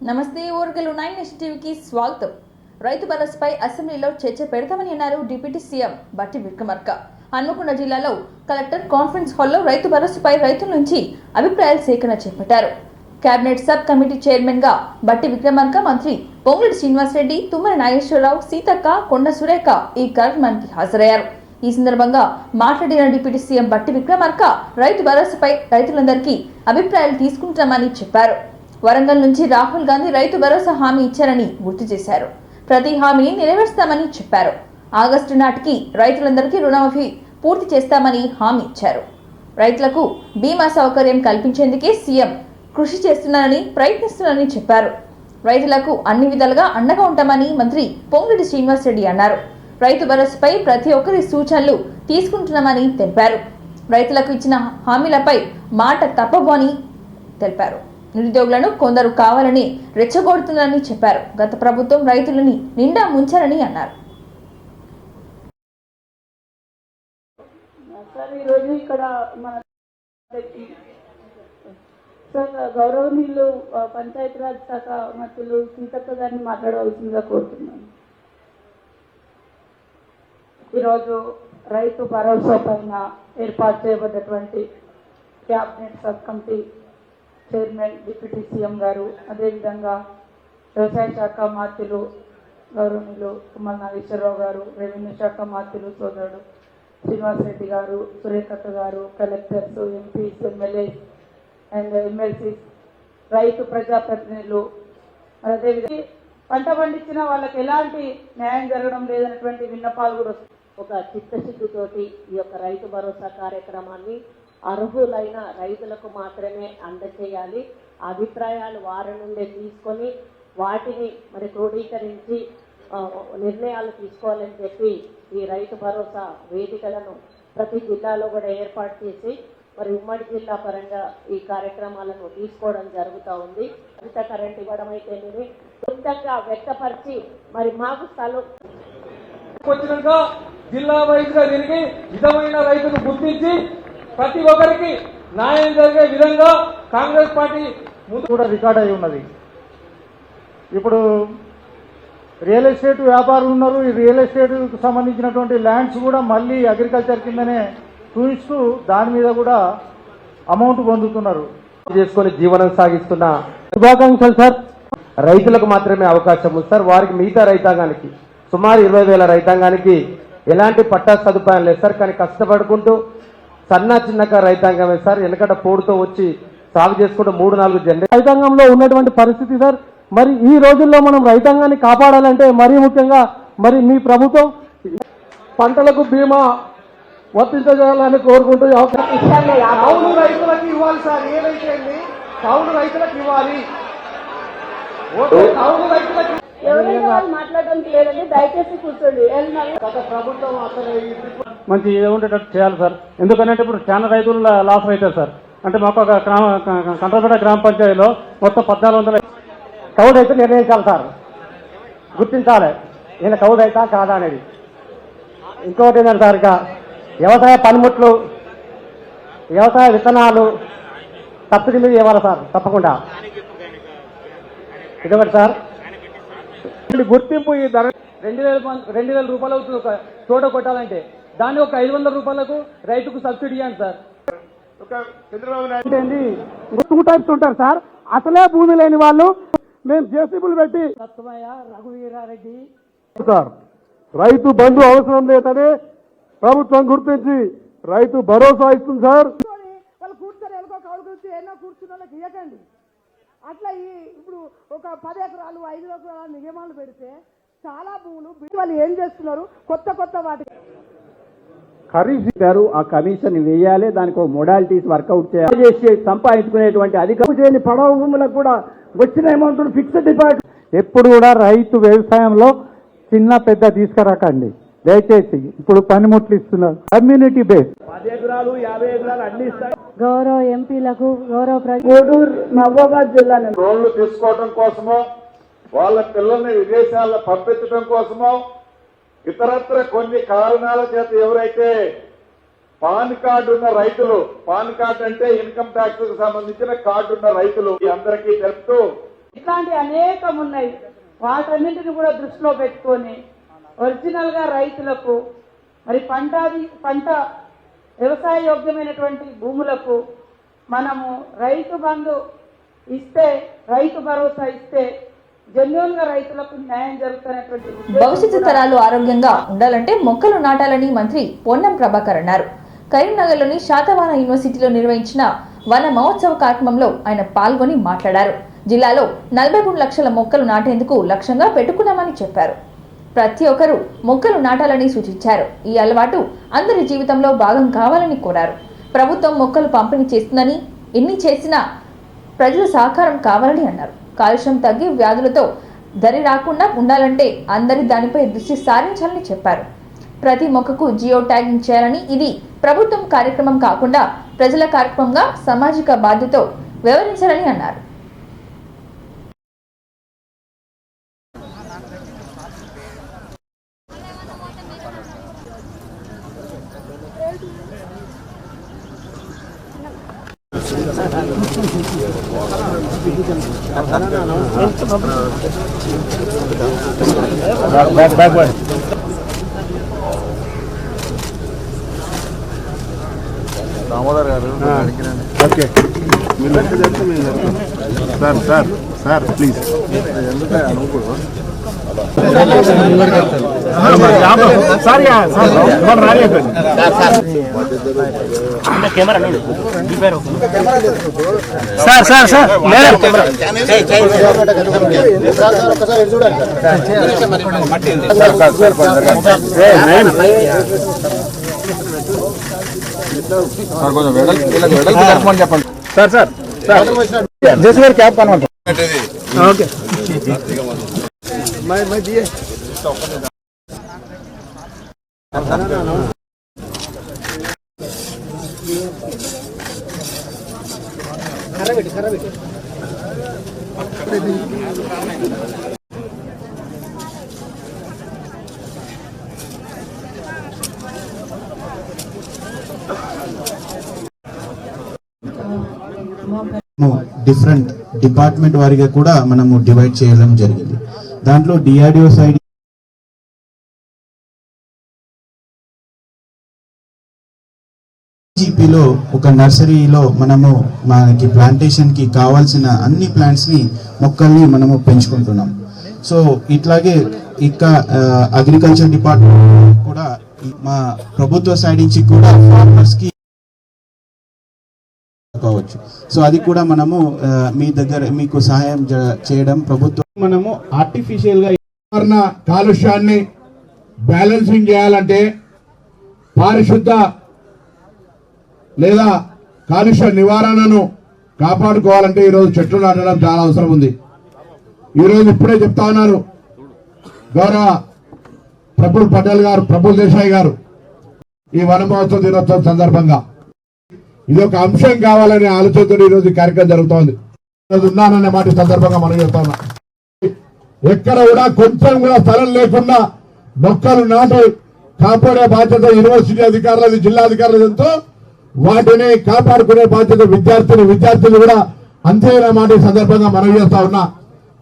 నమస్తే ఓర్గలు 9 నేషన్ టీవీకి స్వాగతం. రైతు భరోసాపై అసెంబ్లీలో చర్చ పెడతామని అన్నారు డిప్యూటీ సీఎం బట్టి విక్రమార్క. హన్మకొండ జిల్లాలో కలెక్టర్ కాన్ఫరెన్స్ హాల్లో రైతు భరోసాపై రైతుల నుంచి అభిప్రాయాల సేకరణ చేపట్టారు. కేబినెట్ సబ్ కమిటీ చైర్మన్ గా బట్టి విక్రమార్క, మంత్రి పొంగులేటి శ్రీనివాసరెడ్డి, తుమ్మల నాగేశ్వరరావు, సీతక్క, కొండ సురేఖ ఈ కార్యక్రమానికి హాజరయ్యారు. ఈ సందర్భంగా మాట్లాడిన డిప్యూటీ సీఎం బట్టి విక్రమార్క రైతు భరోసాపై రైతులందరికీ అభిప్రాయాలు తీసుకుంటామని చెప్పారు. వరంగల్ నుంచి రాహుల్ గాంధీ రైతు భరోసా హామీ ఇచ్చారని గుర్తు చేశారు. ప్రతి హామీని నెరవేరుస్తామని చెప్పారు. ఆగస్టు నాటికి రైతులందరికీ రుణమాఫీ పూర్తి చేస్తామని హామీ ఇచ్చారు. రైతులకు బీమా సౌకర్యం కల్పించేందుకే సీఎం కృషి చేస్తున్నారని, ప్రయత్నిస్తున్నారని చెప్పారు. రైతులకు అన్ని విధాలుగా అండగా ఉంటామని మంత్రి పొంగులేటి శ్రీనివాసరెడ్డి అన్నారు. రైతు భరోసాపై ప్రతి ఒక్కరి సూచనలు తీసుకుంటున్నామని తెలిపారు. రైతులకు ఇచ్చిన హామీలపై మాట తప్పబో అని తెలిపారు. నిరుద్యోగులను కొందరు కావాలని రెచ్చగొడుతున్నారని చెప్పారు. గత ప్రభుత్వం రైతులని నిండా ముంచారని అన్నారు. సార్ ఈరోజు ఇక్కడ మన సార్ గౌరవనీయులు పంచాయతీరాజ్ శాఖ మంత్రులు సీతక్క గారిని మాట్లాడవలసిందిగా కోరుతున్నాను. ఈరోజు రైతు భరోసా పైన ఏర్పాటు చేయబడ్డటువంటి cabinet sub committee chairman deputy CM గారు, అదేవిధంగా వ్యవసాయ శాఖ మంత్రులు గౌరవనీయులు తుమ్మల నాగేశ్వరరావు గారు, రెవెన్యూ శాఖ మంత్రులు సోదరుడు శ్రీనివాసరెడ్డి గారు, సురేఖక్క గారు, collectors, MPs, MLAs and MLCs, రైతు ప్రజాప్రతినిధులు, అదేవిధంగా పంట పండించిన వాళ్ళకి ఎలాంటి న్యాయం జరగడం లేదన్నటువంటి విన్నపాలు కూడా ఒక చిత్తశుద్ధితోటి ఈ యొక్క రైతు భరోసా కార్యక్రమాన్ని అర్హులైన రైతులకు మాత్రమే అందజేయాలి. అభిప్రాయాలు వారి నుండే తీసుకొని వాటిని మరి క్రోడీకరించి నిర్ణయాలు తీసుకోవాలని చెప్పి ఈ రైతు భరోసా వేదికలను ప్రతి జిల్లాలో కూడా ఏర్పాటు చేసి మరి ఉమ్మడి జిల్లా పరంగా ఈ కార్యక్రమాలను తీసుకోవడం జరుగుతూ ఉంది. ఉచిత కరెంట్ ఇవ్వడం అయితేనేమి సొంతంగా వ్యక్తపరిచి మరి మాకు స్థలం వచ్చినాక జిల్లా వైజ్ గా తిరిగి విధమైన రైతును గుర్తించి ప్రతి ఒక్కరికి న్యాయం జరిగే విధంగా కాంగ్రెస్ పార్టీ ముందు కూడా రికార్డ్ అయి ఉన్నది. ఇప్పుడు రియల్ ఎస్టేట్ వ్యాపారులు ఉన్నారు. ఈ రియల్ ఎస్టేట్కు సంబంధించినటువంటి ల్యాండ్స్ కూడా మళ్ళీ అగ్రికల్చర్ కిందనే చూపిస్తూ దాని మీద కూడా అమౌంట్ పొందుతున్నారు. చేసుకొని జీవనం సాగిస్తున్న శుభాకాంక్షలు సార్. రైతులకు మాత్రమే అవకాశం ఉంది సార్. వారికి మిగతా రైతాంగానికి సుమారు 20,000 రైతాంగానికి ఎలాంటి పట్టా సదుపాయం లేదు సార్. కానీ కష్టపడుకుంటూ సన్న చిన్నకారు రైతాంగమే సార్. వెనకట పోడుతో వచ్చి సాగు చేసుకుంటూ 3-4 జనరేషన్ రైతాంగంలో ఉన్నటువంటి పరిస్థితి సార్. మరి ఈ రోజుల్లో మనం రైతాంగాన్ని కాపాడాలంటే మరీ ముఖ్యంగా మరి మీ ప్రభుత్వం పంటలకు బీమా వర్తించజేయాలని కోరుకుంటూ కౌలు రైతులకు ఇవ్వాలి సార్. ఏదైతే కౌలు రైతులకు ఇవ్వాలి. కౌలు రైతులకు ఎవరైనా వాళ్ళు మాట్లాడడానికి లేదండి, దయచేసి కూర్చోండి. గత ప్రభుత్వం అసలు మంచి ఉండేటట్టు చేయాలి సార్. ఎందుకంటే ఇప్పుడు చాలా రైతులు లాస్ అవుతారు సార్. అంటే మాకు ఒక కంట్రపేట గ్రామ పంచాయతీలో మొత్తం 1400 కౌలు రైతులు నిర్ణయించాలి సార్. గుర్తించాలి ఈయన కౌలు రైతా కాదా అనేది. ఇంకొకటి ఏంటంటే సార్, ఇక వ్యవసాయ పనిముట్లు, వ్యవసాయ విత్తనాలు సబ్సిడీ మీద ఇవ్వాలి సార్ తప్పకుండా. ఇదొకటి సార్. గుర్తింపు ఈ ధర 2,000 రూపాయలు అవుతుంది ఒక తోట కొట్టాలంటే. దాన్ని ఒక 500 రూపాయలకు రైతుకు సబ్సిడీ ఇవ్వండి సార్. టూ టైప్స్ ఉంటారు సార్. అసలే భూమి లేని వాళ్ళు మేము జేసీబీలు పెట్టి సత్యమయ్య, రఘువీరారెడ్డి సార్ రైతు బంధు అవసరం లేదని ప్రభుత్వం గుర్తించి రైతు భరోసా ఇస్తుంది సార్. వాళ్ళు కూర్చొని ఎలుకో కౌలు గురించి ఎన్నో కూర్చున్న వాళ్ళకి ఇవ్వకండి. అట్లా ఇప్పుడు ఒక 10 ఎకరాలు 5 ఎకరాల నియమాలు పెడితే చాలా భూములు వాళ్ళు ఏం చేస్తున్నారు, కొత్త వాటికి ఖరీఫ్ గారు ఆ కమిషన్ వేయాలి. దానికి ఒక మోడాలిటీస్ వర్కౌట్ చేసి సంపాదించుకునేటువంటి అధికారం చేయని పడవ భూములకు కూడా వచ్చిన అమౌంట్ ఫిక్స్డ్ డిపాజిట్. ఎప్పుడు కూడా రైతు వ్యవసాయంలో చిన్న పెద్ద తీసుకురాకండి దయచేసి. ఇప్పుడు పనిముట్లు ఇస్తున్నారు కమ్యూనిటీ బేస్ 10 ఎకరాలు 50 ఎకరాలు అన్ని ఇస్తాయి. గౌరవ ఎంపీలకు, గౌరవ కోడూరు మహబూబాబాద్ జిల్లా లోన్లు తీసుకోవడం కోసమో, వాళ్ళ పిల్లల్ని విదేశాల్లో పంపించడం కోసమో, ఇతరత్ర కొన్ని కారణాల చేత ఎవరైతే పాన్ కార్డు ఉన్న రైతులు, పాన్ కార్డు అంటే ఇన్కమ్ ట్యాక్స్ కు సంబంధించిన కార్డు ఉన్న రైతులు అందరికీ తెలుపుతూ ఇట్లాంటి అనేకం ఉన్నాయి. వాటన్నింటిని కూడా దృష్టిలో పెట్టుకొని ఒరిజినల్గా రైతులకు మరి పంట వ్యవసాయ యోగ్యమైనటువంటి భూములకు మనము రైతు బంధు ఇస్తే, రైతు భరోసా ఇస్తే జెన్యూన్ గా రైతులకు న్యాయం జరుగుతున్నటువంటి. భవిష్యత్తు తరాలు ఆరోగ్యంగా ఉండాలంటే మొక్కలు నాటాలని మంత్రి పొన్నం ప్రభాకర్ అన్నారు. కరీంనగర్లోని శాతవాహన యూనివర్సిటీలో నిర్వహించిన వన మహోత్సవ కార్యక్రమంలో ఆయన పాల్గొని మాట్లాడారు. జిల్లాలో 43 లక్షల మొక్కలు నాటేందుకు లక్ష్యంగా పెట్టుకున్నామని చెప్పారు. ప్రతి ఒక్కరూ మొక్కలు నాటాలని సూచించారు. ఈ అలవాటు అందరి జీవితంలో భాగం కావాలని కోరారు. ప్రభుత్వం మొక్కలు పంపిణీ చేస్తుందని, ఎన్ని చేసినా ప్రజల సహకారం కావాలని అన్నారు. కాలుష్యం తగ్గి వ్యాధులతో దరి రాకుండా ఉండాలంటే అందరి దానిపై దృష్టి సారించాలని చెప్పారు. ప్రతి మొక్కకు జియో ట్యాగింగ్ చేయాలని, ఇది ప్రభుత్వం కార్యక్రమం కాకుండా ప్రజల కార్యక్రమంగా సామాజిక బాధ్యతతో వ్యవహరించాలని అన్నారు. దామోదర్ గారు ఓకే సార్ ప్లీజ్ ఎందుకు అనుకూడదు చెప్పండి సార్ జేసీ గారు క్యాప్ కనవండి ఓకే డిఫరెంట్ డిపార్ట్మెంట్ వారిగా కూడా మనము డివైడ్ చేయడం జరిగింది. దాంట్లో డిఆర్డిఓ సైడ్ జీపీలో ఒక నర్సరీలో మనము మనకి ప్లాంటేషన్ కి కావాల్సిన అన్ని ప్లాంట్స్ ని మొక్కల్ని మనము పెంచుకుంటున్నాం. సో ఇట్లాగే ఇక అగ్రికల్చర్ డిపార్ట్మెంట్ కూడా మా ప్రభుత్వ సైడ్ నుంచి కూడా ఫార్మర్స్ కి కావచ్చు. సో అది కూడా మనము మీ దగ్గర మీకు సహాయం చేయడం ప్రభుత్వం. మనము ఆర్టిఫిషియల్ గా కాలుష్యాన్ని బ్యాలెన్సింగ్ చేయాలంటే పారిశుద్ధ లేదా కాలుష్య నివారణను కాపాడుకోవాలంటే ఈరోజు చెట్లు నాటడం చాలా అవసరం ఉంది. ఈరోజు ఇప్పుడే చెప్తా ఉన్నారు గౌరవ ప్రఫుల్ పటేల్ గారు, ప్రఫుల్ దేశాయ్ గారు, ఈ వన మహోత్సవ దినోత్సవం సందర్భంగా ఇది ఒక అంశం కావాలనే ఆలోచనతో ఈరోజు ఈ కార్యక్రమం జరుగుతోంది. ఉన్నాననే మాట సందర్భంగా మనం చెప్తా ఉన్నాం. ఎక్కడ కూడా కొంచెం కూడా స్థలం లేకుండా మొక్కలు నాటి కాపాడే బాధ్యత యూనివర్సిటీ అధికారులది, జిల్లా అధికారులది ఎంతో. వాటిని కాపాడుకునే బాధ్యత విద్యార్థులు కూడా అంతేనా మాట ఈ సందర్భంగా మనం చేస్తా ఉన్నా.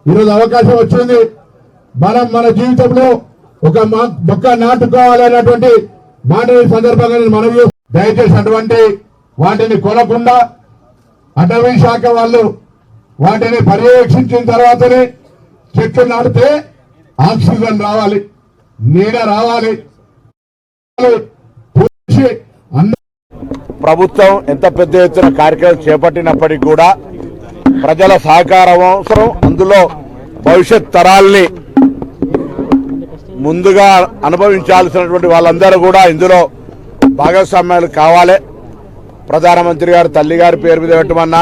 ఈరోజు అవకాశం వచ్చింది. మనం మన జీవితంలో ఒక మొక్క నాటుకోవాలనేటువంటి మాట ఈ సందర్భంగా మనం దయచేసి అటువంటి వాటిని కొనకుండా అటవీ శాఖ వాళ్ళు వాటిని పర్యవేక్షించిన తర్వాతనే చెట్లు నాటితే ఆక్సిజన్ రావాలి, నీడ రావాలి. ప్రభుత్వం ఎంత పెద్ద ఎత్తున కార్యక్రమం చేపట్టినప్పటికీ కూడా ప్రజల సహకారం అవసరం. అందులో భవిష్యత్ తరాల్ని ముందుగా అనుభవించాల్సినటువంటి వాళ్ళందరూ కూడా ఇందులో భాగస్వామ్యాలు కావాలి. ప్రధానమంత్రి గారు తల్లి గారి పేరు మీద పెట్టమన్నా,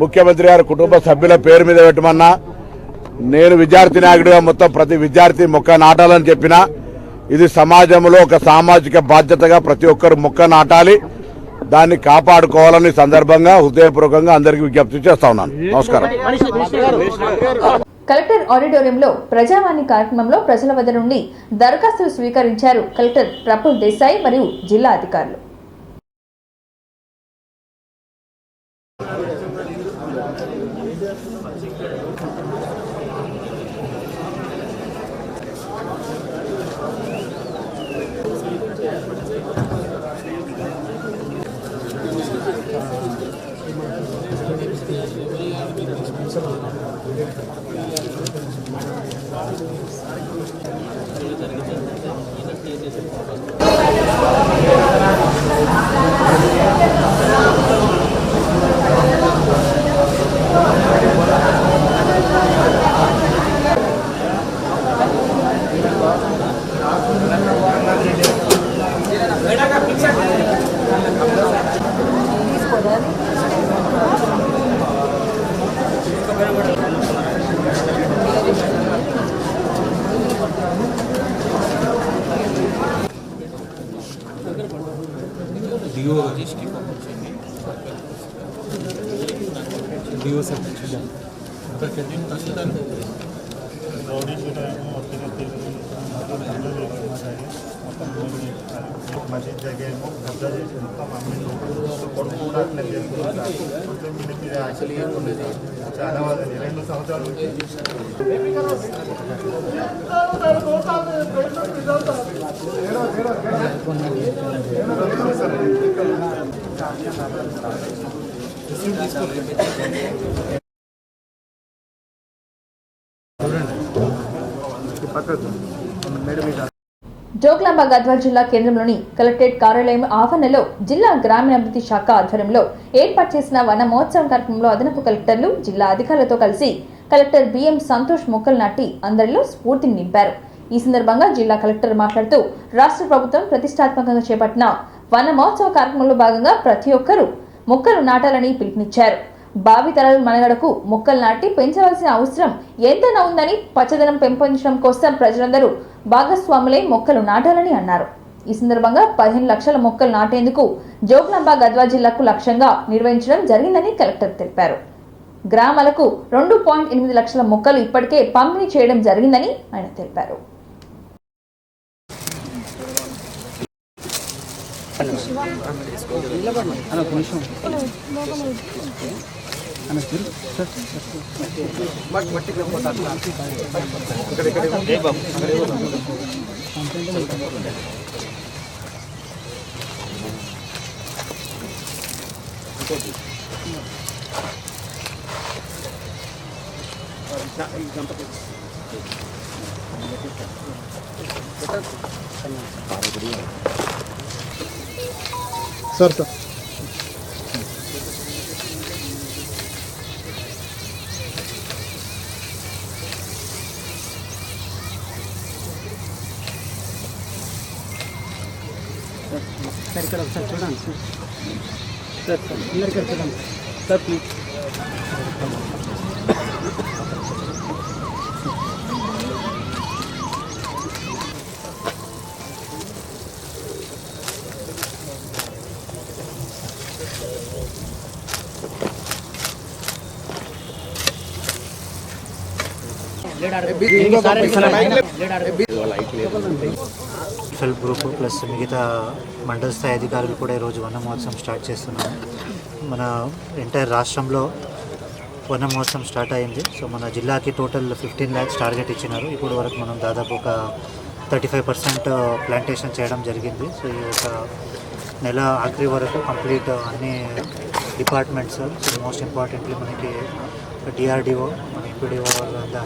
ముఖ్యమంత్రి గారి కుటుంబ సభ్యుల పేరు మీద పెట్టమన్నా, నేను విద్యార్థి నాయకుడిగా మొత్తం ప్రతి విద్యార్థి మొక్క నాటాలని చెప్పినా, ఇది సమాజంలో ఒక సామాజిక బాధ్యతగా ప్రతి ఒక్కరు మొక్క నాటాలి, దాన్ని కాపాడుకోవాలని సందర్భంగా హృదయపూర్వకంగా అందరికీ విజ్ఞప్తి చేస్తా ఉన్నాను. నమస్కారం. కలెక్టర్ ఆడిటోరియంలో ప్రజావాణి కార్యక్రమంలో ప్రజల వద్ద నుండి దరఖాస్తులు స్వీకరించారు కలెక్టర్ ప్రఫుల్ దేశాయ్ మరియు జిల్లా అధికారులు. మసీద్ దగ్గర కబ్జా చేసి కొడుకు కూడా అట్లా చేసుకుంటారు. కొంచెం మీరు యాక్చువల్లీ ఏముండేది చాలా వాళ్ళని 2 సంవత్సరాల నుంచి జోగులాంబ గద్వాల జిల్లా కేంద్రంలోని కలెక్టరేట్ కార్యాలయం ఆవరణలో జిల్లా గ్రామీణాభివృద్ధి శాఖ ఆధ్వర్యంలో ఏర్పాటు చేసిన వన మహోత్సవం కార్యక్రమంలో అదనపు కలెక్టర్లు జిల్లా అధికారులతో కలిసి కలెక్టర్ బిఎం సంతోష్ మొక్కలు నాటి అందరిలో స్ఫూర్తిని నింపారు. ఈ సందర్భంగా జిల్లా కలెక్టర్ మాట్లాడుతూ రాష్ట్ర ప్రభుత్వం ప్రతిష్టాత్మకంగా చేపట్టిన వన మహోత్సవ కార్యక్రమంలో భాగంగా ప్రతి ఒక్కరూ మొక్కలు నాటాలని పిలుపునిచ్చారు. భావితరాల మనుగడకు మొక్కలు నాటి పెంచవలసిన అవసరం ఎంతైనా ఉందని, పచ్చదనం పెంపొందించడం కోసం ప్రజలందరూ భాగస్వాములై మొక్కలు నాటాలని అన్నారు. ఈ సందర్భంగా 15 లక్షల మొక్కలు నాటేందుకు జోగులాంబ గద్వాల జిల్లాకు లక్ష్యంగా నిర్వహించడం జరిగిందని కలెక్టర్ తెలిపారు. గ్రామాలకు 2.8 లక్షల మొక్కలు ఇప్పటికే పంపిణీ చేయడం జరిగిందని ఆయన తెలిపారు. సార్ సార్ ఇక్కడ ఒకసారి చూడండి సార్ అందరికీ చూడండి sir please. Self group plus మిగతా మండల స్థాయి అధికారులు కూడా ఈరోజు వన మహోత్సవం స్టార్ట్ చేస్తున్నాము. మన ఎంటైర్ రాష్ట్రంలో వన మహోత్సవం స్టార్ట్ అయింది. సో మన జిల్లాకి టోటల్ 15 lakhs టార్గెట్ ఇచ్చినారు. ఇప్పుడు వరకు మనం దాదాపు ఒక 35% ప్లాంటేషన్ చేయడం జరిగింది. సో ఈ ఒక నెల ఆఖరి వరకు కంప్లీట్ అన్ని డిపార్ట్మెంట్స్, సో మోస్ట్ ఇంపార్టెంట్లీ మనకి డిఆర్డిఓ, మన ఎంపీడీఓ,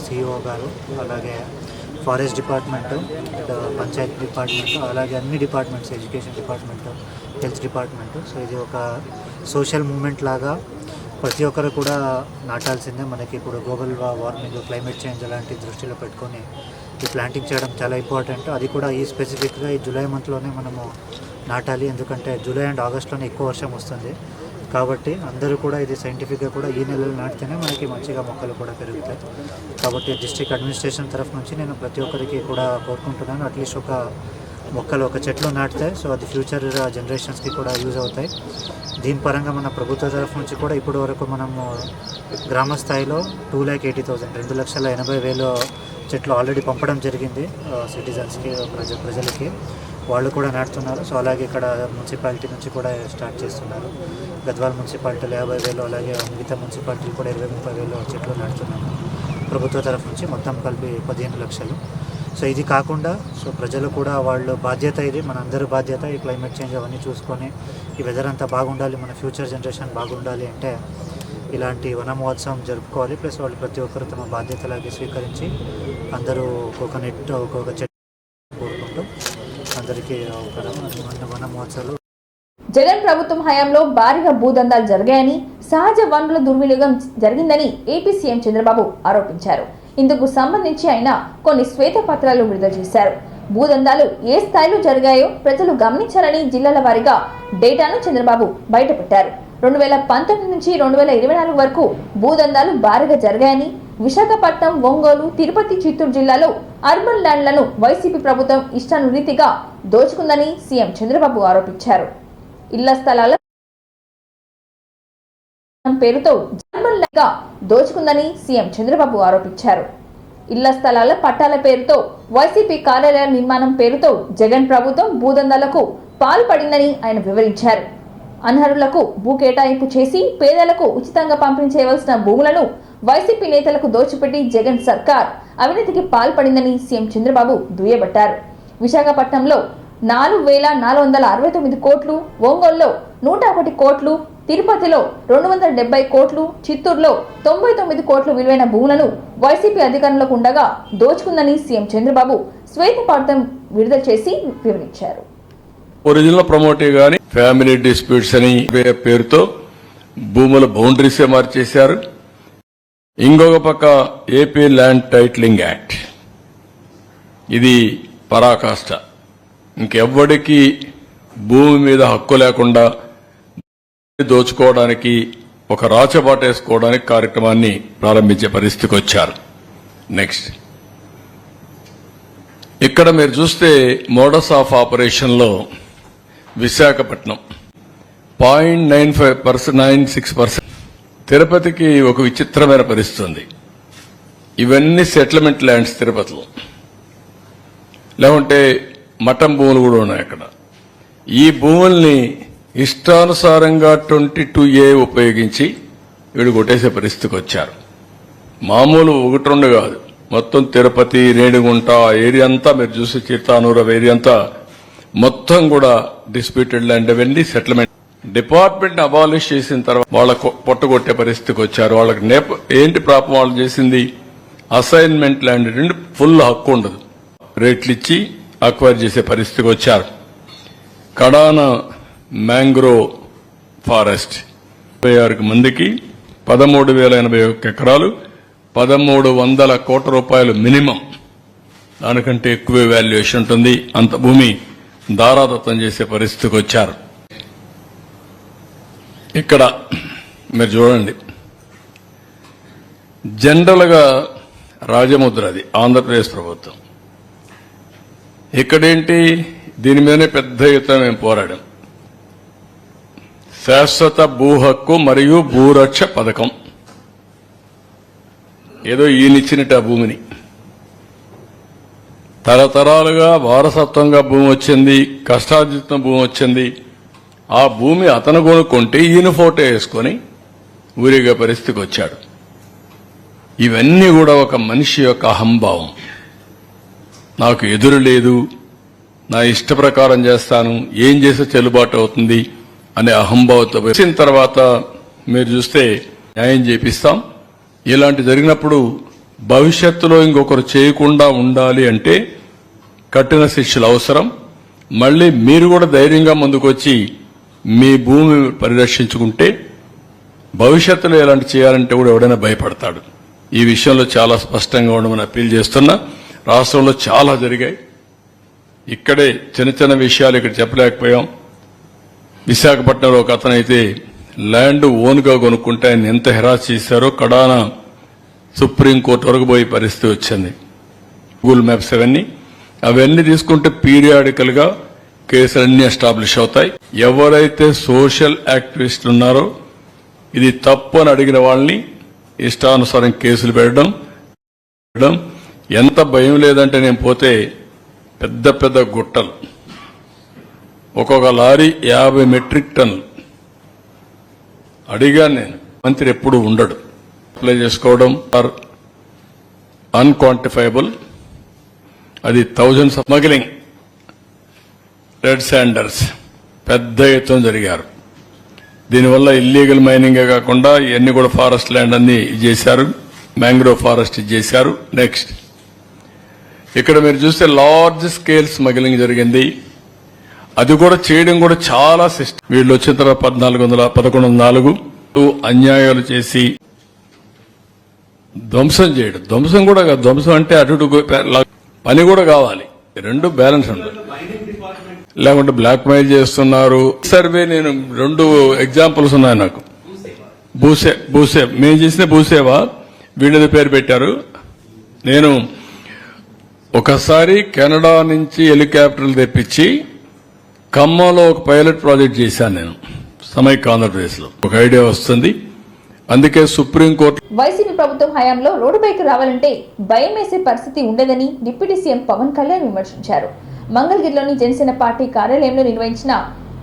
సిఇఓ గారు, అలాగే ఫారెస్ట్ డిపార్ట్మెంటు, పంచాయతీ డిపార్ట్మెంటు, అలాగే అన్ని departments, education department, health department. So ఇది ఒక సోషల్ మూమెంట్ లాగా ప్రతి ఒక్కరు కూడా నాటాల్సిందే. మనకి ఇప్పుడు గ్లోబల్ వార్మింగ్, క్లైమేట్ చేంజ్ అలాంటి దృష్టిలో పెట్టుకొని ఈ ప్లాంటింగ్ చేయడం చాలా ఇంపార్టెంట్. అది కూడా ఈ స్పెసిఫిక్గా ఈ జూలై మంత్లోనే మనము నాటాలి, ఎందుకంటే జూలై అండ్ ఆగస్ట్లోనే ఎక్కువ వర్షం వస్తుంది. కాబట్టి అందరూ కూడా ఇది సైంటిఫిక్గా కూడా ఈ నెలలో నాటితేనే మనకి మంచిగా మొక్కలు కూడా పెరుగుతాయి. కాబట్టి డిస్ట్రిక్ట్ అడ్మినిస్ట్రేషన్ తరఫు నుంచి నేను ప్రతి ఒక్కరికి కూడా కోరుకుంటున్నాను, అట్లీస్ట్ ఒక మొక్కలు, ఒక చెట్లు నాటితే సో అది ఫ్యూచర్ జనరేషన్స్కి కూడా యూజ్ అవుతాయి. దీని పరంగా మన ప్రభుత్వ తరఫు నుంచి కూడా ఇప్పటి వరకు మనము గ్రామ స్థాయిలో 2,80,000 2,80,000 చెట్లు ఆల్రెడీ పంపడం జరిగింది సిటిజన్స్కి, ప్రజలకి. వాళ్ళు కూడా నాటుతున్నారు. సో అలాగే ఇక్కడ మున్సిపాలిటీ నుంచి కూడా స్టార్ట్ చేస్తున్నారు. గద్వాల మున్సిపాలిటీలో 50,000, అలాగే మిగతా మున్సిపాలిటీలు కూడా 20-30,000 చెట్లు నాటుతున్నాము ప్రభుత్వ తరఫు నుంచి, మొత్తం కలిపి 15 లక్షలు. సో ఇది కాకుండా సో ప్రజలు కూడా వాళ్ళు బాధ్యత, ఇది మన అందరి బాధ్యత. ఈ క్లైమేట్ చేంజ్ అవన్నీ చూసుకొని ఈ వెదర్ అంతా బాగుండాలి, మన ఫ్యూచర్ జనరేషన్ బాగుండాలి అంటే ఇలాంటి వన మహోత్సవం జరుపుకోవాలి. ప్లస్ వాళ్ళు ప్రతి ఒక్కరు తమ బాధ్యతలాగే స్వీకరించి అందరూ ఒక్కొక్క చెట్టు కోరుకుంటూ అందరికీ వన మహోత్సవాలు. జగన్ ప్రభుత్వం హయాంలో భారీగా భూదందాలు జరిగాయని, సహజ వనరుల దుర్వినియోగం జరిగిందని ఏపీ సీఎం చంద్రబాబు ఆరోపించారు. ఇందుకు సంబంధించి ఆయన కొన్ని శ్వేతపత్రాలు విడుదల చేశారు. భూదందాలు ఏ స్థాయిలో జరిగాయో ప్రజలు గమనించారని జిల్లాల వారీగా డేటాను చంద్రబాబు బయటపెట్టారు. 2019 నుంచి 2024 వరకు భూదందాలు భారీగా జరిగాయని, విశాఖపట్నం, ఒంగోలు, తిరుపతి, చిత్తూరు జిల్లాలో అర్బన్ ల్యాండ్లను వైసీపీ ప్రభుత్వం ఇష్టానురీతిగా దోచుకుందని సీఎం చంద్రబాబు ఆరోపించారు. ఇళ్ల స్థలాల పేరుతో అర్బన్ ల్యాండ్గా దోచుకుందని సీఎం చంద్రబాబు ఆరోపించారు. ఇళ్ల స్థలాల పట్టాల పేరుతో, వైసీపీ కార్యాలయాల నిర్మాణం పేరుతో జగన్ ప్రభుత్వం భూదందాలకు పాల్పడిందని ఆయన వివరించారు. అనర్హులకు భూ కేటాయింపు చేసి పేదలకు ఉచితంగా పంపిణీ చేయవలసిన భూములను వైసీపీ నేతలకు దోచిపెట్టి జగన్ సర్కార్ అవినీతికి పాల్పడిందని సీఎం చంద్రబాబు దుయ్యబట్టారు. విశాఖపట్నంలో 4,469 కోట్లు, ఒంగోలులో 101 కోట్లు, తిరుపతిలో 270 కోట్లు, చిత్తూరులో 99 కోట్లు విలువైన భూములను వైసీపీ అధికారంలోకి ఉండగా దోచుకుందని సీఎం చంద్రబాబు శ్వేతపత్రం విడుదల చేసి వివరించారు. ఒరిజినల్ ప్రమోటివ్ గాని ఫ్యామిలీ డిస్ప్యూట్స్ అని పేరుతో భూముల బౌండరీసే మార్చేశారు. ఇంకొక పక్క ఏపీ ల్యాండ్ టైటిలింగ్ యాక్ట్, ఇది పరాకాష్ట. ఇంకెవ్వడికి భూమి మీద హక్కు లేకుండా దోచుకోవడానికి, ఒక రాచబాటేసుకోవడానికి కార్యక్రమాన్ని ప్రారంభించే పరిస్థితికి వచ్చారు. నెక్స్ట్, ఇక్కడ మీరు చూస్తే మోడస్ ఆఫ్ ఆపరేషన్లో విశాఖపట్నం 0.96%, తిరుపతికి ఒక విచిత్రమైన పరిస్థితి ఉంది. ఇవన్నీ సెటిల్మెంట్ ల్యాండ్స్ తిరుపతిలో, లేకుంటే మఠం భూములు కూడా ఉన్నాయి అక్కడ. ఈ భూముల్ని ఇష్టానుసారంగా 22A ఉపయోగించి వీడు కొట్టేసే పరిస్థితికి వచ్చారు. మామూలు 1-2 కాదు, మొత్తం తిరుపతి, రేణిగుంట ఏరియా అంతా మీరు చూసి, చిత్తానూరు ఏరియా అంతా మొత్తం కూడా డిస్ప్యూటెడ్ ల్యాండ్. అవన్నీ సెటిల్మెంట్. డిపార్ట్మెంట్ అబాలిష్ చేసిన తర్వాత వాళ్ళ పొట్టగొట్టే పరిస్థితికి వచ్చారు. వాళ్ళకి ఏంటి ప్రాబ్లం? వాళ్ళు చేసింది అసైన్మెంట్ ల్యాండ్ నుండి ఫుల్ హక్కు ఉండదు, రేట్లు ఇచ్చి అక్వైర్ చేసే పరిస్థితికి వచ్చారు. కడాన మ్యాంగ్రోవ్ ఫారెస్ట్ 26 మందికి 13,081 ఎకరాలు, 1,300 కోట్ల రూపాయలు మినిమం, దానికంటే ఎక్కువ వాల్యుయేషన్ ఉంటుంది. అంత భూమి దారాదత్తం చేసే పరిస్థితికి వచ్చారు. ఇక్కడ మీరు చూడండి, జనరల్ గా రాజముద్ర, అది ఆంధ్రప్రదేశ్ ప్రభుత్వం. ఇక్కడేంటి, దీని మీదనే పెద్ద ఎత్తున మేము పోరాడాం. శాశ్వత భూ హక్కు మరియు భూరక్ష పథకం, ఏదో ఈయనిచ్చినట్టు ఆ భూమిని తరతరాలుగా వారసత్వంగా భూమి వచ్చింది, కష్టార్జిత భూమి వచ్చింది. ఆ భూమి అతను కొనుక్కుంటే ఈయన ఫోటో వేసుకొని ఊరిగే పరిస్థితికి వచ్చాడు. ఇవన్నీ కూడా ఒక మనిషి యొక్క అహంభావం. నాకు ఎదురు లేదు, నా ఇష్ట ప్రకారం చేస్తాను, ఏం చేస్తే చెల్లుబాటు అవుతుంది అనే అహంభావంతో వచ్చిన తర్వాత మీరు చూస్తే న్యాయం చేపిస్తాం. ఇలాంటి జరిగినప్పుడు భవిష్యత్తులో ఇంకొకరు చేయకుండా ఉండాలి అంటే కఠిన శిక్షలు అవసరం. మళ్లీ మీరు కూడా ధైర్యంగా ముందుకొచ్చి మీ భూమి పరిరక్షించుకుంటే భవిష్యత్తులో ఎలాంటి చేయాలంటే కూడా ఎవడైనా భయపడతాడు. ఈ విషయంలో చాలా స్పష్టంగా ఉండమని అప్పీల్ చేస్తున్నా. రాష్ట్రంలో చాలా జరిగాయి. ఇక్కడే చిన్న చిన్న విషయాలు ఇక్కడ చెప్పలేకపోయాం. విశాఖపట్నంలో ఒక అతనైతే ల్యాండ్ ఓన్గా కొనుక్కుంటే ఆయన ఎంత హెరాస్ చేశారో కడాన సుప్రీంకోర్టు వరకు పోయే పరిస్థితి వచ్చింది. గూగుల్ మ్యాప్స్ అవన్నీ తీసుకుంటే పీరియాడికల్ గా కేసులన్నీ ఎస్టాబ్లిష్ అవుతాయి. ఎవరైతే సోషల్ యాక్టివిస్టులు ఉన్నారో ఇది తప్పు అని అడిగిన వాళ్ళని ఇష్టానుసారం కేసులు పెట్టడం. ఎంత భయం లేదంటే నేను పోతే పెద్ద పెద్ద గుట్టలు, ఒక్కొక్క లారీ 50 మెట్రిక్ టన్నులు. అడిగాను నేను, మంత్రి ఎప్పుడు ఉండడు. అప్లై చేసుకోవడం అన్క్వాంటిఫైబుల్, అది thousands of smuggling. Red Sanders పెద్ద ఎత్తున జరిగారు. దీనివల్ల ఇల్లీగల్ మైనింగే కాకుండా ఇవన్నీ కూడా ఫారెస్ట్ ల్యాండ్ అన్ని చేశారు, మ్యాంగ్రోవ్ ఫారెస్ట్ చేశారు. నెక్స్ట్, ఇక్కడ మీరు చూస్తే లార్జ్ స్కేల్ స్మగ్లింగ్ జరిగింది. అది కూడా చేయడం కూడా చాలా సిస్టమ్. వీళ్ళు వచ్చిన తర్వాత 1104 అన్యాయాలు చేసి ధ్వంసం చేయడం. ధ్వంసం కూడా కాదు, ధ్వంసం అంటే అటు పని కూడా కావాలి, రెండు బ్యాలెన్స్ ఉండాలి. లేకుంటే బ్లాక్ మెయిల్ చేస్తున్నారు. సర్వే నేను 2 ఎగ్జాంపుల్స్ ఉన్నాయి నాకు. భూసేవ్ మేము చేసిన భూసేవా వీళ్ళది పేరు పెట్టారు. నేను ఒకసారి కెనడా నుంచి హెలికాప్టర్లు తెప్పించి ఖమ్మంలో ఒక పైలట్ ప్రాజెక్ట్ చేశాను నేను సమైక్య ఆంధ్రప్రదేశ్లో. ఒక ఐడియా వస్తుంది, అందుకే సుప్రీంకోర్టు. వైసీపీ ప్రభుత్వం హయాంలో రోడ్డుపైకి రావాలంటే భయం వేసే పరిస్థితి ఉండదని డిప్యూటీ సీఎం పవన్ కళ్యాణ్ విమర్శించారు. మంగళగిరిలోని జనసేన పార్టీ కార్యాలయంలో నిర్వహించిన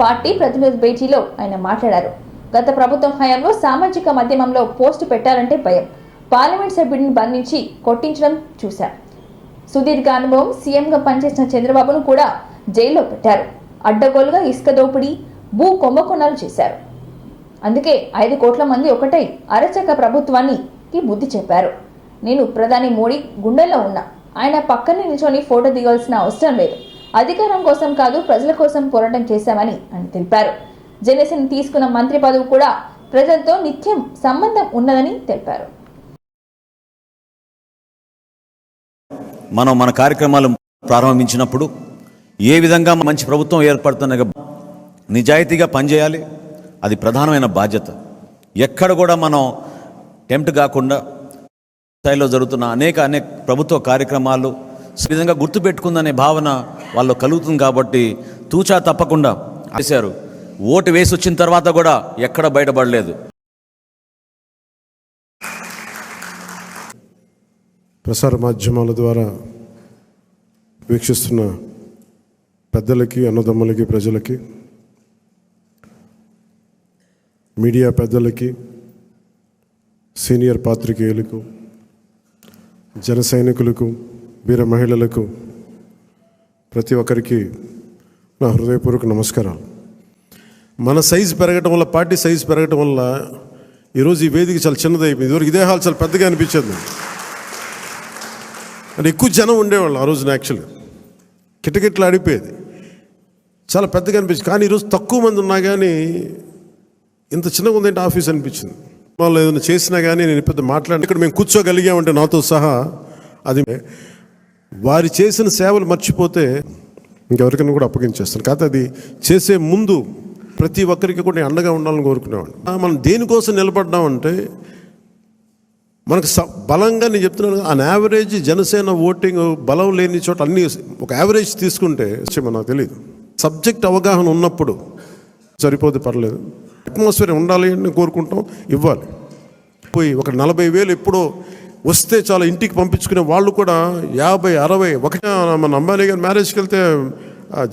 పార్టీ ప్రతినిధుల భేటీలో ఆయన మాట్లాడారు. గత ప్రభుత్వం హయాంలో సామాజిక మాధ్యమంలో పోస్టు పెట్టాలంటే భయం. పార్లమెంట్ సభ్యుడిని బంధించి కొట్టించడం చూశారు. సుదీర్ఘ అనుభవం సీఎంగా పనిచేసిన చంద్రబాబును కూడా జైల్లో పెట్టారు. అడ్డగోలుగా ఇసుక దోపిడీ, భూ కుంభకోణాలు చేశారు. అందుకే 5 కోట్ల మంది ఒకటై అరచక ప్రభుత్వానికి బుద్ధి చెప్పారు. నేను ప్రధాని మోడీ గుండెల్లో ఉన్నా, ఆయన పక్కనే నిల్చొని ఫోటో దిగాల్సిన అవసరం లేదు. అధికారం కోసం కాదు, ప్రజల కోసం పోరాటం చేశామని ఆయన తెలిపారు. జనసేన తీసుకున్న మంత్రి పదవి కూడా ప్రజలతో నిత్యం సంబంధం ఉన్నదని తెలిపారు. మనం మన కార్యక్రమాలు ప్రారంభించినప్పుడు ఏ విధంగా మంచి ప్రభుత్వం ఏర్పడుతున్న నిజాయితీగా పనిచేయాలి, అది ప్రధానమైన బాధ్యత. ఎక్కడ కూడా మనం టెంప్ట్ కాకుండా స్థాయిలో జరుగుతున్న అనేక ప్రభుత్వ కార్యక్రమాలు విధంగా గుర్తుపెట్టుకుందనే భావన వాళ్ళు కలుగుతుంది. కాబట్టి తూచా తప్పకుండా చేశారు. ఓటు వేసి వచ్చిన తర్వాత కూడా ఎక్కడ బయటపడలేదు. ప్రసార మాధ్యమాల ద్వారా వీక్షిస్తున్న పెద్దలకి, అన్నదమ్ములకి, ప్రజలకి, మీడియా పెద్దలకి, సీనియర్ పాత్రికేయులకు, జన సైనికులకు, వీర మహిళలకు, ప్రతి ఒక్కరికి నా హృదయపూర్వక నమస్కారాలు. మన సైజు పెరగటం వల్ల, పార్టీ సైజు పెరగటం వల్ల ఈరోజు ఈ వేదిక చాలా చిన్నదైపోయింది. ఇదివరకు ఇదే హాల్ చాలా పెద్దగా అనిపించేది. అంటే ఎక్కువ జనం ఉండేవాళ్ళు ఆ రోజున. యాక్చువల్గా కిటకిట్లు ఆడిపోయేది, చాలా పెద్దగా అనిపించింది. కానీ ఈరోజు తక్కువ మంది ఉన్నా కానీ ఇంత చిన్నగా ఉందంటే ఆఫీస్ అనిపించింది. వాళ్ళు ఏదైనా చేసినా కానీ నేను పెద్ద మాట్లాడి ఇక్కడ మేము కూర్చోగలిగామంటే నాతో సహా అది వారి చేసిన సేవలు మర్చిపోతే ఇంకెవరికైనా కూడా అప్పగించేస్తాను. కాకపోతే అది చేసే ముందు ప్రతి ఒక్కరికి కూడా అండగా ఉండాలని కోరుకునేవాడు. మనం దేనికోసం నిలబడ్డామంటే మనకు బలంగా, నేను చెప్తున్నాను, ఆన్ యావరేజ్ జనసేన ఓటింగ్ బలం లేని చోట అన్ని ఒక యావరేజ్ తీసుకుంటే నాకు తెలియదు. సబ్జెక్ట్ అవగాహన ఉన్నప్పుడు సరిపోతే పర్లేదు, అట్మాస్ఫియర్ ఉండాలి అని కోరుకుంటాం, ఇవ్వాలి. పోయి ఒక 40,000 ఎప్పుడో వస్తే చాలా ఇంటికి పంపించుకునే వాళ్ళు కూడా 50, 60. మన అంబానీ గారి మ్యారేజ్కి వెళ్తే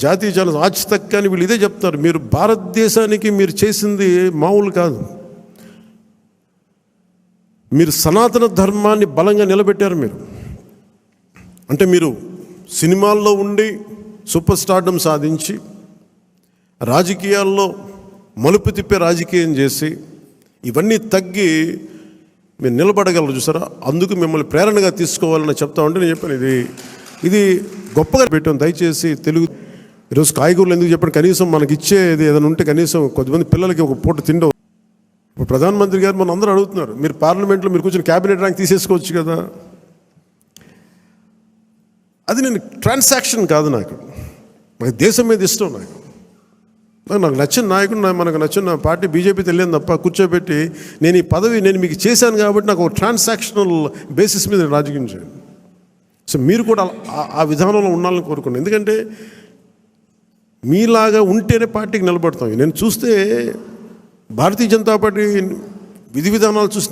జాతీయ ఛానల్ ఆజ్ తక్ అని వీళ్ళు ఇదే చెప్తారు, మీరు భారతదేశానికి మీరు చేసింది మామూలు కాదు, మీరు సనాతన ధర్మాన్ని బలంగా నిలబెట్టారు. మీరు అంటే మీరు సినిమాల్లో ఉండి సూపర్ స్టార్డమ్ సాధించి రాజకీయాల్లో మలుపు తిప్పే రాజకీయం చేసి ఇవన్నీ తగ్గి మీరు నిలబడగలరు చూసారా. అందుకు మిమ్మల్ని ప్రేరణగా తీసుకోవాలని చెప్తా ఉంటే నేను చెప్పాను, ఇది గొప్పగా పెట్టాను. దయచేసి తెలుగు ఈరోజు కాయగూరలు ఎందుకు చెప్పాను, కనీసం మనకి ఇచ్చేది ఏదైనా ఉంటే కనీసం కొద్దిమంది పిల్లలకి ఒక పూట తిండవు. ఇప్పుడు ప్రధానమంత్రి గారు మన అందరూ అడుగుతున్నారు, మీరు పార్లమెంట్లో మీరు కూర్చొని క్యాబినెట్ ర్యాంక్ తీసేసుకోవచ్చు కదా. అది నేను ట్రాన్సాక్షన్ కాదు, నాకు దేశం మీద ఇష్టం. నాకు నచ్చిన నాయకుడు, మనకు నచ్చిన పార్టీ బీజేపీతో వెళ్ళాను తప్ప కూర్చోబెట్టి నేను ఈ పదవి నేను మీకు చేశాను కాబట్టి నాకు ఒక ట్రాన్సాక్షనల్ బేసిస్ మీద రాజకీయం చేయండి. సో మీరు కూడా ఆ విధానంలో ఉండాలని కోరుకున్నాను. ఎందుకంటే మీలాగా ఉంటేనే పార్టీకి నిలబడతాం. నేను చూస్తే భారతీయ జనతా పార్టీ విధి విధానాలు చూసి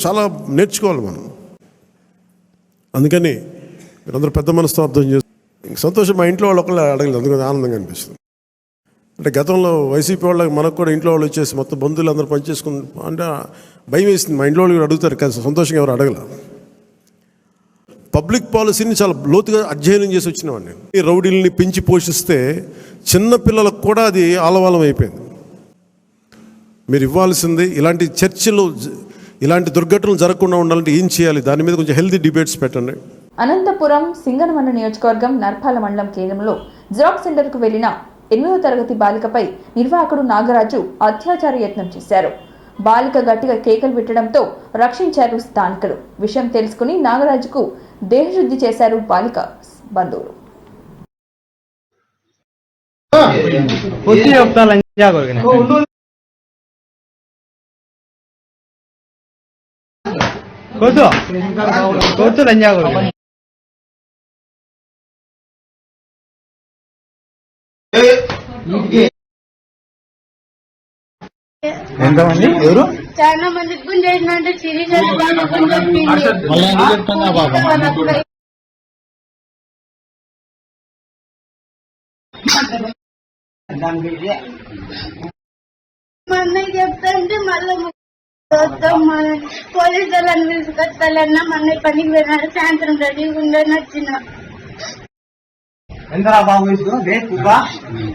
చాలా నేర్చుకోవాలి మనం. అందుకని మీరందరూ పెద్ద మనసుతో అర్థం చేస్తారు. సంతోషం, మా ఇంట్లో వాళ్ళు ఒకళ్ళు అడగలేదు, అందుకని ఆనందంగా అనిపిస్తుంది. అంటే గతంలో వైసీపీ వాళ్ళకి మనకు కూడా ఇంట్లో వాళ్ళు వచ్చేసి మొత్తం బంధువులు అందరూ పనిచేసుకుని అంటే భయం వేసింది. మా ఇంట్లో వాళ్ళు అడుగుతారు కానీ సంతోషంగా ఎవరు అడగల. పబ్లిక్ పాలసీని చాలా లోతుగా అధ్యయనం చేసి వచ్చినవాడిని. ఈ రౌడీలని పెంచి పోషిస్తే చిన్న పిల్లలకు కూడా అది ఆలవాలం అయిపోయింది. మీరు ఇవ్వాల్సింది ఇలాంటి చర్చలు, ఇలాంటి దుర్ఘటనలు జరగకుండా ఉండాలంటే ఏం చేయాలి, దాని మీద కొంచెం హెల్తీ డిబేట్స్ పెట్టండి. అనంతపురం సింగనమల్ల నియోజకవర్గం నర్పాల మండలం కేంద్రంలో జిరాక్స్ సెంటర్కు వెళ్లిన 8వ తరగతి బాలికపై నిర్వాహకుడు నాగరాజు అత్యాచార యత్నం చేశారు. బాలిక గట్టిగా కేకలు పెట్టడంతో రక్షించారు స్థానికులు. విషయం తెలుసుకుని నాగరాజుకు దేహశుద్ధి చేశారు బాలిక బంధువులు. ఎంతమంది ఎవరు చాలా మంది గుంజేసినంటే సిరీస్ మా అన్నయ్య చెప్తాంటే మళ్ళీ పోలీసు వాళ్ళని పిలుచుకొస్తాలన్నా మా అన్నయ్య పనికి పోయినాడు. సాయంత్రం రెడీగా ఉండని వచ్చిన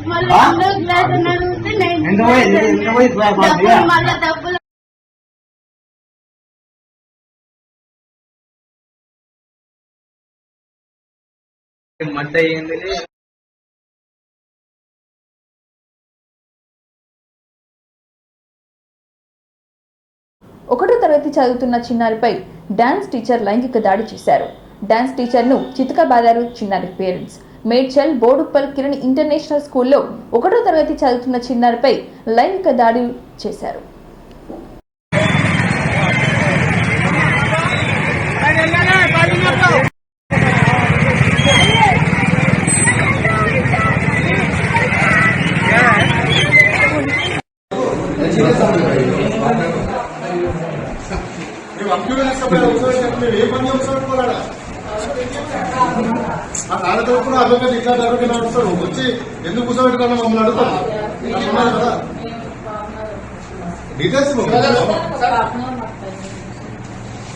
మళ్ళీ మళ్ళీ డబ్బులు ఒకటో తరగతి చదువుతున్న చిన్నారిపై డాన్స్ టీచర్ లైంగిక దాడి చేశారు. డాన్స్ టీచర్ను చితకబాదారు చిన్నారి పేరెంట్స్. మేడ్చల్ బోడుప్పల్ కిరణ్ ఇంటర్నేషనల్ స్కూల్లో ఒకటో తరగతి చదువుతున్న చిన్నారిపై లైంగిక దాడి చేశారు. ఇట్లా జరుగుతున్నా వస్తారు వచ్చి ఎందుకు కూర్చోబెట్టుకున్నా మమ్మల్ని అడుగుతారు డీటెయిల్స్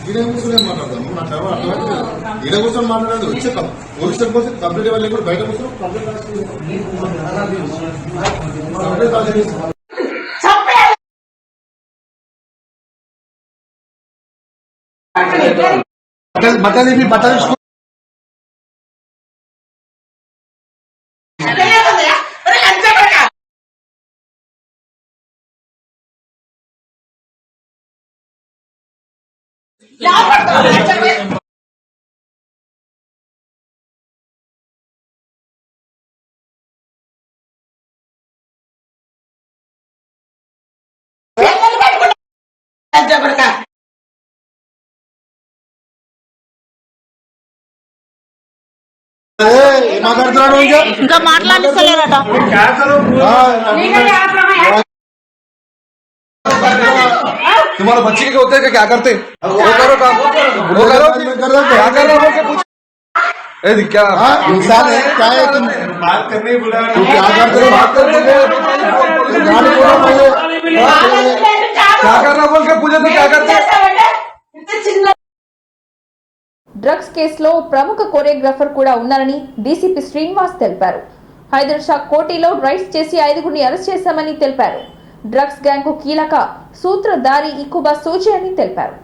ఈడ కూర్చొని మాట్లాడదాము. నాకు అర్థమైతే ఈడ కూర్చొని మాట్లాడదు వచ్చి పోలీస్ కోసం కంప్లీట్ ఇవ్వాలి కూడా బయట కూర్చొని బట్టలు బట్టలు మాట్లాడుతున్నాడు ఇంకా మాట్లాడిస్తలేదట. तुम्हारा बच्चे के होते हैं क्या करते वो करो काम वो करो क्या कर रहे हो क्या इंसान है क्या है तुम बात करने बुला तू क्या करते हो बात करने क्या कर रहा बोल के पूछे तो क्या करते. డ్రగ్స్ కేసులో ప్రముఖ కొరియోగ్రాఫర్ కూడా ఉన్నారని డీసీపీ శ్రీనివాస్ తెలిపారు. హైదరాబాద్ షా కోటిలో రైడ్స్ చేసి 5గురిని అరెస్ట్ చేశామని తెలిపారు. డ్రగ్స్ గ్యాంగ్ కు కీలక సూత్రధారి ఈకుబా సూచి అని తెలిపారు.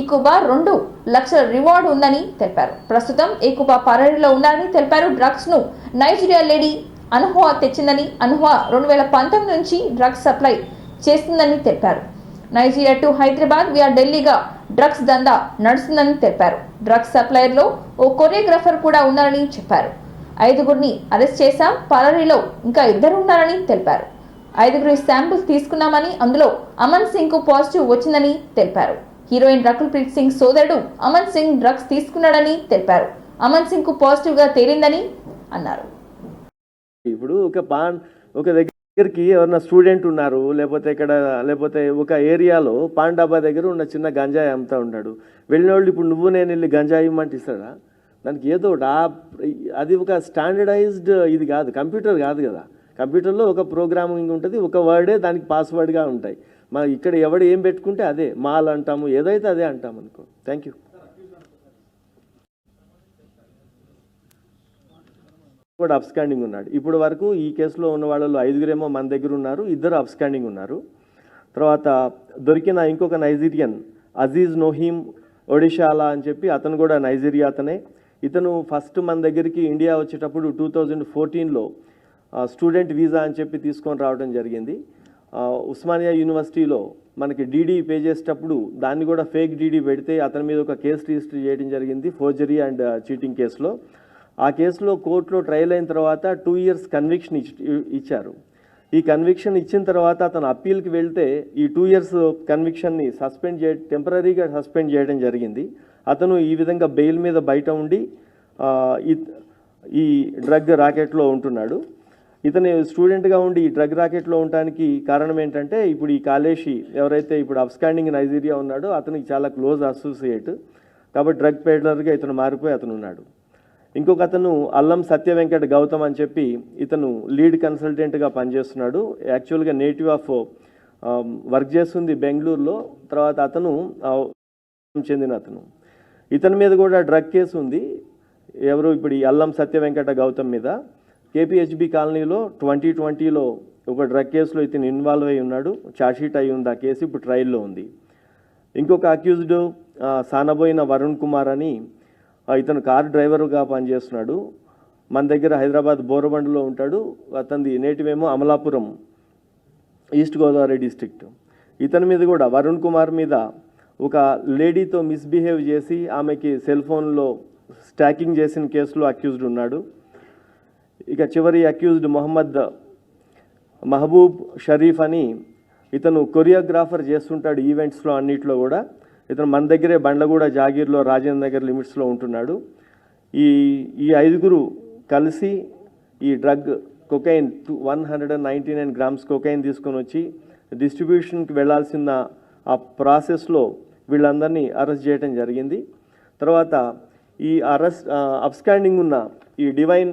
ఈకుబా 2 లక్షల రివార్డు ఉందని తెలిపారు. ప్రస్తుతం ఈకుబా పరారీలో ఉన్నారని తెలిపారు. డ్రగ్స్ ను నైజీరియా లేడీ అనుహా తెచ్చిందని, అనుహా 2019 నుంచి డ్రగ్స్ సప్లై చేస్తుందని తెలిపారు. నైజీరియా టు హైదరాబాద్ వియా ఢిల్లీగా డ్రగ్స్ దందా నడుస్తుందని తెలిపారు. డ్రగ్స్ సప్లైర్ లో ఓ కొరియోగ్రాఫర్ కూడా ఉన్నారని చెప్పారు. 5గురిని అరెస్ట్ చేశాం, పరారీలో ఇంకా 2 ఉన్నారని తెలిపారు. 5గురి శాంపుల్స్ తీసుకున్నామని, అందులో అమన్ సింగ్ కు పాజిటివ్ వచ్చిందని తెలిపారు. హీరోయిన్ రకుల్ ప్రీత్ సింగ్ సోదరుడు అమన్ సింగ్ డ్రగ్స్ తీసుకున్నాడని తెలిపారు. అమన్ సింగ్ కు పాజిటివ్ గా తేలిందని అన్నారు. ఇప్పుడు ఒక దగ్గరికి ఎవరన్నా స్టూడెంట్ ఉన్నారు, లేకపోతే ఒక ఏరియాలో పాన్ డాబా దగ్గర ఉన్న చిన్న గంజాయి అమ్ముతా ఉంటాడు. వెళ్ళిన వాళ్ళు ఇప్పుడు నువ్వు నేను వెళ్ళి గంజాయి ఇమ్మంటే ఇస్తాడా? దానికి ఏదో అది ఒక స్టాండర్డైజ్డ్ ఇది కాదు, కంప్యూటర్ కాదు కదా. కంప్యూటర్లో ఒక ప్రోగ్రామింగ్ ఉంటుంది, ఒక వర్డే దానికి పాస్వర్డ్గా ఉంటాయి. ఇక్కడ ఎవడు ఏం పెట్టుకుంటే అదే మాల్ అంటాము, ఏదైతే అదే అంటాము అనుకో. Thank you. కూడా అబ్స్కాండింగ్ ఉన్నాడు. ఇప్పుడు వరకు ఈ కేసులో ఉన్న వాళ్ళలో 5గురేమో మన దగ్గర ఉన్నారు, 2 అబ్స్కాండింగ్ ఉన్నారు. తర్వాత దొరికిన ఇంకొక నైజీరియన్ అజీజ్ నోహీమ్ ఒడిషాలా అని చెప్పి అతను కూడా నైజీరియా అతనే. ఇతను ఫస్ట్ మన దగ్గరికి ఇండియా వచ్చేటప్పుడు 2014లో స్టూడెంట్ వీసా అని చెప్పి తీసుకొని రావడం జరిగింది. ఉస్మానియా యూనివర్సిటీలో మనకి డీడీ పే చేసేటప్పుడు దాన్ని కూడా ఫేక్ డీడీ పెడితే అతని మీద ఒక కేసు రిజిస్టర్ చేయడం జరిగింది, ఫోర్జరీ అండ్ చీటింగ్ కేసులో. ఆ కేసులో కోర్టులో ట్రయల్ అయిన తర్వాత 2 years కన్విక్షన్ ఇచ్చారు. ఈ కన్విక్షన్ ఇచ్చిన తర్వాత అతను అప్పీల్కి వెళ్తే ఈ 2 years కన్విక్షన్ని టెంపరీగా సస్పెండ్ చేయడం జరిగింది. అతను ఈ విధంగా బెయిల్ మీద బయట ఉండి ఈ డ్రగ్ రాకెట్లో ఉంటున్నాడు. ఇతను స్టూడెంట్గా ఉండి ఈ డ్రగ్ రాకెట్లో ఉండడానికి కారణం ఏంటంటే ఇప్పుడు ఈ కాలేషి ఎవరైతే ఇప్పుడు అబ్స్కాండింగ్ నైజీరియా ఉన్నాడో అతనికి చాలా క్లోజ్ అసోసియేట్, కాబట్టి డ్రగ్ పెడ్లర్గా ఇతను మారిపోయి అతను ఉన్నాడు. ఇంకొక అతను అల్లం సత్య వెంకట గౌతమ్ అని చెప్పి ఇతను లీడ్ కన్సల్టెంట్గా పనిచేస్తున్నాడు. యాక్చువల్గా నేటివ్ ఆఫ్ వర్క్ చేస్తుంది బెంగళూరులో. తర్వాత అతను చెందిన అతను, ఇతని మీద కూడా డ్రగ్ కేసు ఉంది. ఎవరు ఇప్పుడు ఈ అల్లం సత్య వెంకట గౌతమ్ మీద కేపీహెచ్బి కాలనీలో 2020లో ఒక డ్రగ్ కేసులో ఇతను ఇన్వాల్వ్ అయి ఉన్నాడు. ఛార్జ్షీట్ అయి ఉంది ఆ కేసు, ఇప్పుడు ట్రయల్లో ఉంది. ఇంకొక అక్యూజ్డ్ సానబోయిన వరుణ్ కుమార్ అని ఇతను కార్ డ్రైవర్గా పనిచేస్తున్నాడు. మన దగ్గర హైదరాబాద్ బోరబండలో ఉంటాడు. అతనిది నేటివ్ ఏమో అమలాపురం, ఈస్ట్ గోదావరి డిస్ట్రిక్ట్. ఇతని మీద కూడా వరుణ్ కుమార్ మీద ఒక లేడీతో మిస్బిహేవ్ చేసి ఆమెకి సెల్ ఫోన్లో స్టాకింగ్ చేసిన కేసులో అక్యూజ్డ్ ఉన్నాడు. ఇక చివరి అక్యూజ్డ్ మొహమ్మద్ మహబూబ్ షరీఫ్ అని ఇతను కొరియోగ్రాఫర్ చేస్తుంటాడు ఈవెంట్స్లో అన్నిట్లో కూడా. ఇతను మన దగ్గరే బండ్లగూడ జాగీర్లో రాజేంద్ర నగర్ లిమిట్స్లో ఉంటున్నాడు. ఈ 5 కలిసి ఈ డ్రగ్ కొకైన్ 199 grams కొకైన్ తీసుకొని వచ్చి డిస్ట్రిబ్యూషన్కి వెళ్లాల్సిన ఆ ప్రాసెస్లో వీళ్ళందరినీ అరెస్ట్ చేయడం జరిగింది. తర్వాత ఈ అబ్స్కాండింగ్ ఉన్న ఈ డివైన్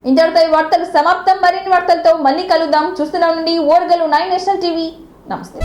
ఇంతటితో ఈ వార్తలు సమాప్తం. మరిన్ని వార్తలతో మళ్ళీ కలుద్దాం. చూస్తూనే ఉండండి ఓర్గలు 9 నేషనల్ టీవీ. నమస్తే.